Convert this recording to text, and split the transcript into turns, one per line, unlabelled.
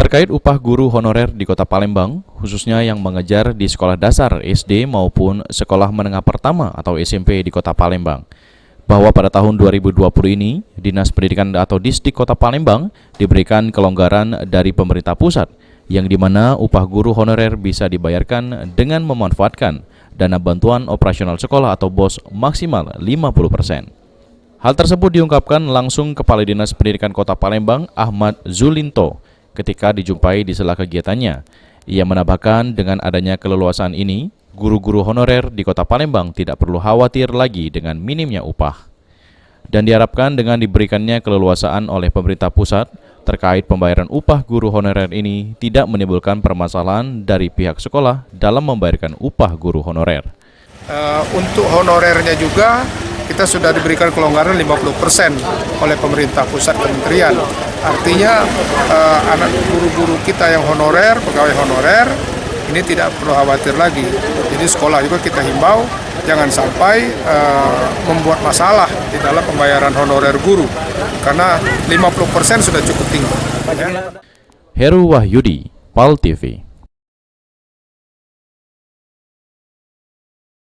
Terkait upah guru honorer di Kota Palembang, khususnya yang mengajar di sekolah dasar SD maupun sekolah menengah pertama atau SMP di Kota Palembang, bahwa pada tahun 2020 ini, Dinas Pendidikan atau Disdik Kota Palembang diberikan kelonggaran dari pemerintah pusat, yang dimana upah guru honorer bisa dibayarkan dengan memanfaatkan dana bantuan operasional sekolah atau BOS maksimal 50%. Hal tersebut diungkapkan langsung Kepala Dinas Pendidikan Kota Palembang, Ahmad Zulinto, ketika dijumpai di sela kegiatannya. Ia menambahkan dengan adanya keleluasaan ini, guru-guru honorer di Kota Palembang tidak perlu khawatir lagi dengan minimnya upah. Dan diharapkan dengan diberikannya keleluasaan oleh pemerintah pusat terkait pembayaran upah guru honorer ini tidak menimbulkan permasalahan dari pihak sekolah dalam membayarkan upah guru honorer.
Untuk honorernya juga kita sudah diberikan kelonggaran 50% oleh pemerintah pusat kementerian. Artinya anak guru-guru kita yang honorer, pegawai honorer, ini tidak perlu khawatir lagi. Jadi sekolah juga kita himbau jangan sampai membuat masalah di dalam pembayaran honorer guru, karena 50% sudah cukup tinggi.
Heru Wahyudi, PAL TV.